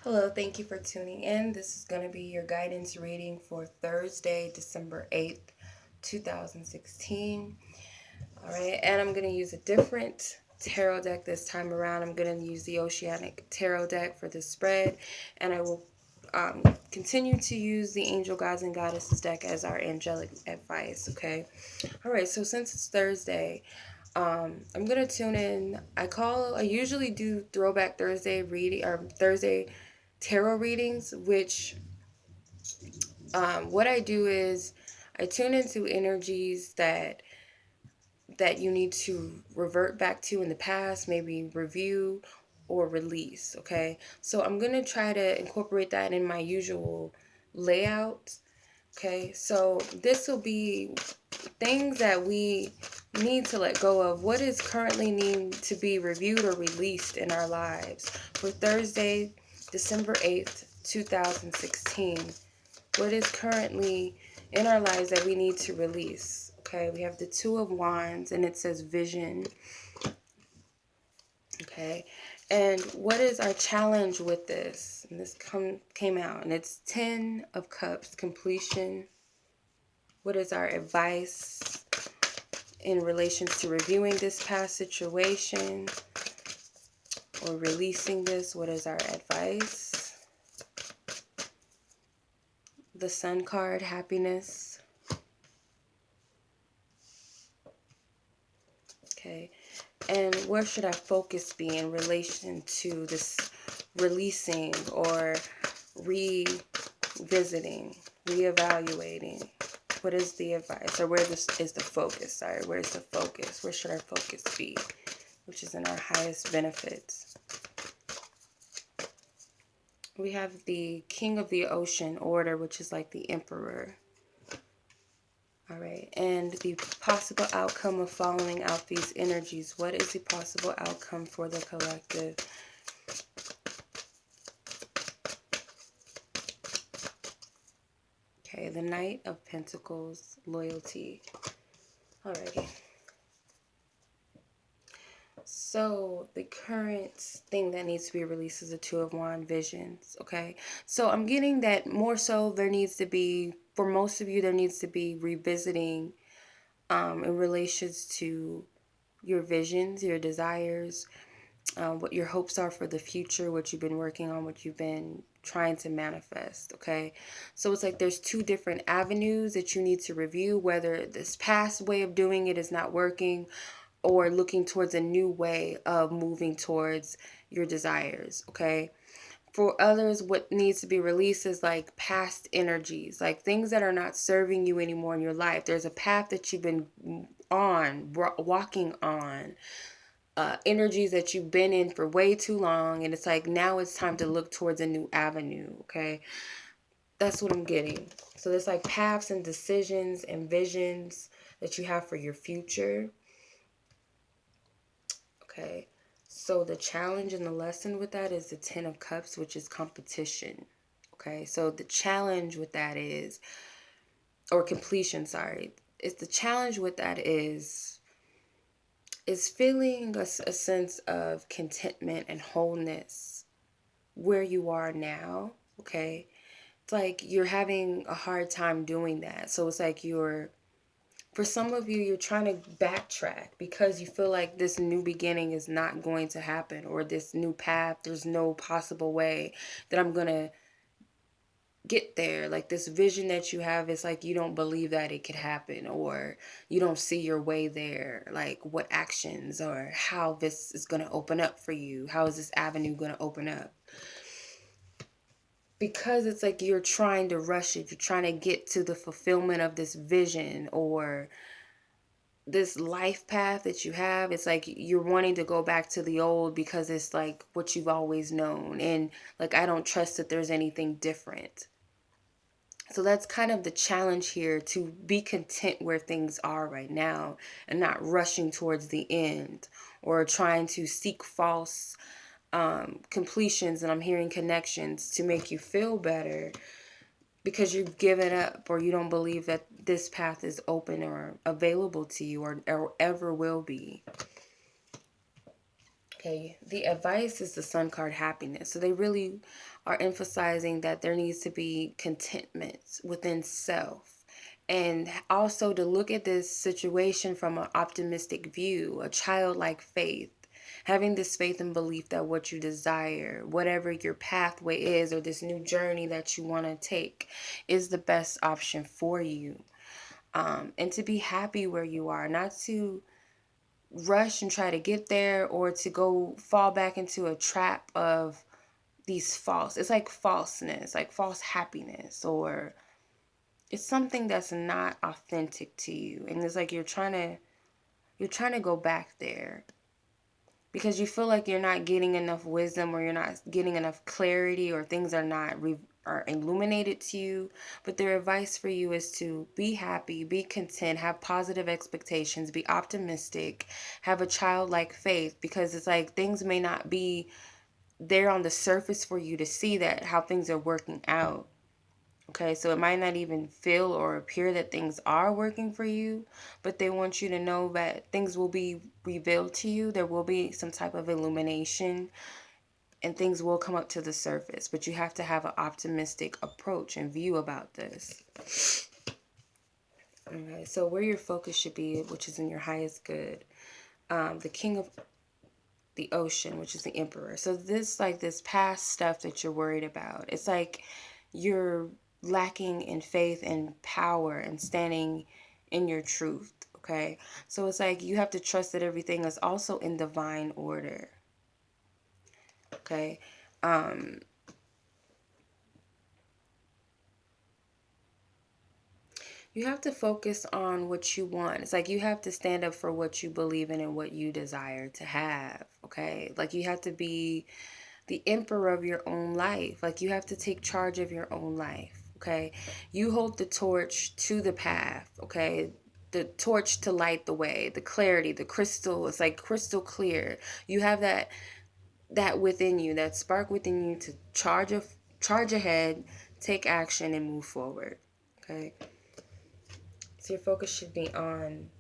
Hello, thank you for tuning in. This is going to be your guidance reading for Thursday, December 8th, 2016. All right, and I'm going to use a different tarot deck this time around. I'm going to use the Oceanic Tarot deck for this spread, and I will continue to use the Angel Gods and Goddesses deck as our angelic advice, okay? All right, so since it's Thursday, I'm gonna tune in. I usually do Throwback Thursday reading or Thursday tarot readings, which what I do is I tune into energies that you need to revert back to in the past, maybe review or release. Okay, so I'm gonna try to incorporate that in my usual layout. Okay, so this will be things that we need to let go of. What is currently need to be reviewed or released in our lives for Thursday, December 8th, 2016? What is currently in our lives that we need to release? Okay, we have the Two of Wands and it says vision. Okay, and what is our challenge with this? And this came out and it's 10 of Cups, completion. What is our advice in relation to reviewing this past situation or releasing this? What is our advice? The Sun card, happiness. Okay. And where should our focus be in relation to this releasing or revisiting, reevaluating? What is the advice? Or where this is the focus? Sorry, where's the focus? Where should our focus be? Which is in our highest benefits. We have the King of the Ocean order, which is like the Emperor. All right, and the possible outcome of following out these energies. What is the possible outcome for the collective? Okay, the Knight of Pentacles, loyalty. Alrighty. So the current thing that needs to be released is a Two of Wands, visions. Okay, so I'm getting that more so there needs to be, for most of you, there needs to be revisiting in relations to your visions, your desires, what your hopes are for the future, what you've been working on, what you've been trying to manifest. Okay, so it's like there's two different avenues that you need to review, whether this past way of doing it is not working or looking towards a new way of moving towards your desires. Okay, for others, what needs to be released is like past energies, like things that are not serving you anymore in your life. There's a path that you've been on, walking on, energies that you've been in for way too long, and it's like now it's time to look towards a new avenue. Okay, that's what I'm getting. So there's like paths and decisions and visions that you have for your future. Okay, so the challenge and the lesson with that is the Ten of Cups, which is competition. Okay, so the challenge with that is, or completion, sorry, it's the challenge with that is feeling a sense of contentment and wholeness where you are now. Okay, it's like you're having a hard time doing that. So it's like for some of you, you're trying to backtrack because you feel like this new beginning is not going to happen, or this new path, there's no possible way that I'm going to get there. Like this vision that you have, is like you don't believe that it could happen, or you don't see your way there. Like what actions or how this is going to open up for you. How is this avenue going to open up? Because it's like you're trying to rush it. You're trying to get to the fulfillment of this vision or this life path that you have. It's like you're wanting to go back to the old because it's like what you've always known, and like I don't trust that there's anything different. So that's kind of the challenge here, to be content where things are right now and not rushing towards the end or trying to seek false completions, and I'm hearing connections to make you feel better because you've given up, or you don't believe that this path is open or available to you, or ever will be. Okay, the advice is the sun card happiness. So they really are emphasizing that there needs to be contentment within self. And also to look at this situation from an optimistic view, a childlike faith, having this faith and belief that what you desire, whatever your pathway is, or this new journey that you want to take, is the best option for you. And to be happy where you are, not to rush and try to get there or to go fall back into a trap of these false, it's like falseness, like false happiness, or it's something that's not authentic to you, and it's like you're trying to go back there because you feel like you're not getting enough wisdom, or you're not getting enough clarity, or things are not are illuminated to you. But their advice for you is to be happy, be content, have positive expectations, be optimistic, have a childlike faith, because it's like things may not be there on the surface for you to see that how things are working out. Okay, so it might not even feel or appear that things are working for you, but they want you to know that things will be revealed to you. There will be some type of illumination, and things will come up to the surface, but you have to have an optimistic approach and view about this. Okay, so where your focus should be, which is in your highest good, the king of the ocean, which is the emperor. So this past stuff that you're worried about, it's like you're lacking in faith and power and standing in your truth. Okay, so it's like you have to trust that everything is also in divine order. Okay, you have to focus on what you want. It's like you have to stand up for what you believe in and what you desire to have. Okay, like you have to be the emperor of your own life. Like you have to take charge of your own life. Okay, you hold the torch to the path. Okay, the torch to light the way, the clarity, the crystal. It's like crystal clear. You have that within you, that spark within you to charge ahead, take action, and move forward. Okay, so your focus should be on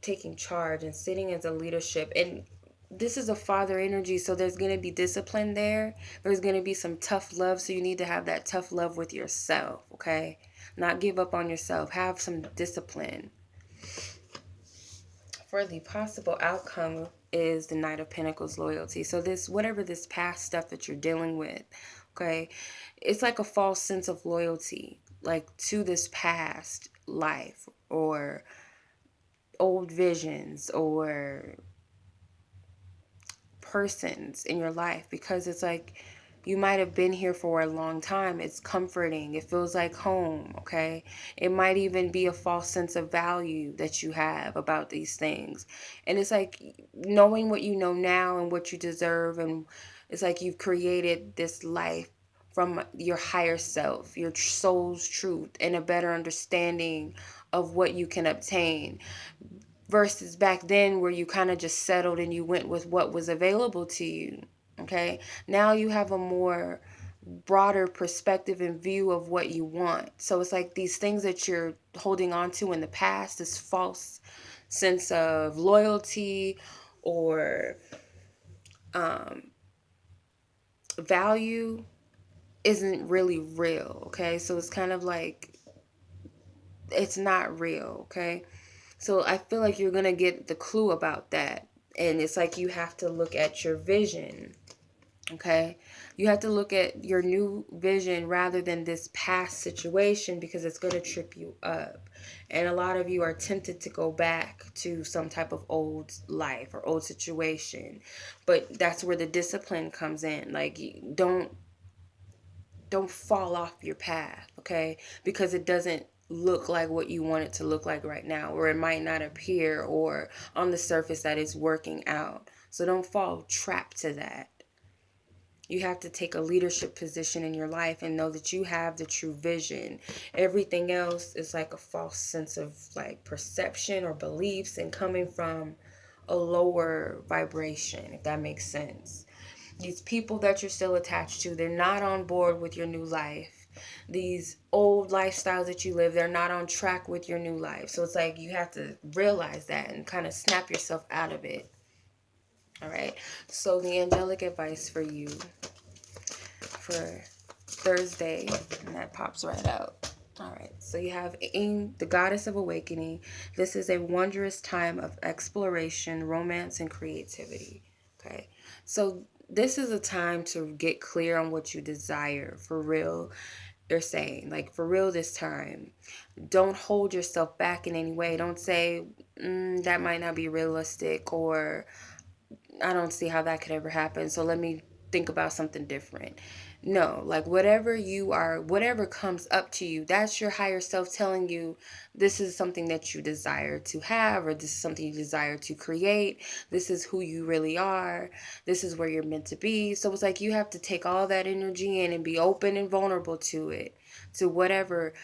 taking charge and sitting as a leadership. And this is a father energy, so there's going to be discipline there. There's going to be some tough love, so you need to have that tough love with yourself. Okay, not give up on yourself, have some discipline. For the possible outcome is the Knight of Pentacles, loyalty. So this, whatever this past stuff that you're dealing with, okay, it's like a false sense of loyalty, like to this past life or old visions or persons in your life, because it's like you might have been here for a long time. It's comforting. It feels like home, okay? It might even be a false sense of value that you have about these things. And it's like knowing what you know now and what you deserve, and it's like you've created this life from your higher self, your soul's truth, and a better understanding of what you can obtain, versus back then where you kind of just settled and you went with what was available to you. Okay, now you have a more broader perspective and view of what you want. So it's like these things that you're holding on to in the past, this false sense of loyalty or value, isn't really real. Okay, so it's kind of like it's not real. Okay, so I feel like you're going to get the clue about that. And it's like you have to look at your vision. Okay? You have to look at your new vision rather than this past situation, because it's going to trip you up. And a lot of you are tempted to go back to some type of old life or old situation. But that's where the discipline comes in. Like, don't fall off your path, okay? Because it doesn't look like what you want it to look like right now, or it might not appear or on the surface that it's working out. So don't fall trapped to that. You have to take a leadership position in your life and know that you have the true vision. Everything else is like a false sense of like perception or beliefs and coming from a lower vibration, if that makes sense. These people that you're still attached to, they're not on board with your new life. These old lifestyles that you live, they're not on track with your new life. So it's like you have to realize that and kind of snap yourself out of it. All right. So the angelic advice for you for Thursday, and that pops right out. All right. So you have Aim, the goddess of awakening. This is a wondrous time of exploration, romance, and creativity. Okay. So this is a time to get clear on what you desire for real. They're saying, like, for real this time. Don't hold yourself back in any way. Don't say, that might not be realistic, or I don't see how that could ever happen, so let me think about something different. No, like whatever you are, whatever comes up to you, that's your higher self telling you this is something that you desire to have, or this is something you desire to create. This is who you really are. This is where you're meant to be. So it's like you have to take all that energy in and be open and vulnerable to it, to whatever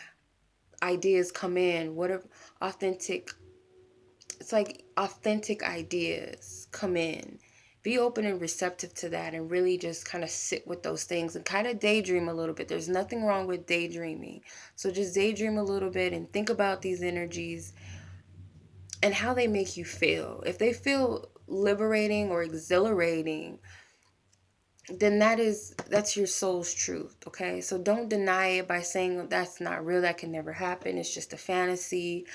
ideas come in, whatever authentic it's like authentic ideas come in. Be open and receptive to that, and really just kind of sit with those things and kind of daydream a little bit. There's nothing wrong with daydreaming. So just daydream a little bit and think about these energies and how they make you feel. If they feel liberating or exhilarating, then that's your soul's truth. Okay, so don't deny it by saying that's not real, that can never happen, it's just a fantasy,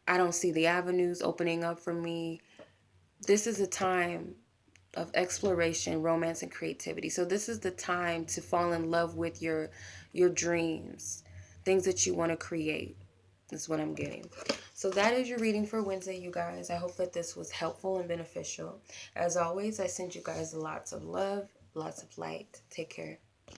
I don't see the avenues opening up for me. This is a time of exploration, romance, and creativity. So this is the time to fall in love with your dreams, things that you want to create. Is what I'm getting. So that is your reading for Wednesday, you guys. I hope that this was helpful and beneficial. As always, I send you guys lots of love, lots of light. Take care.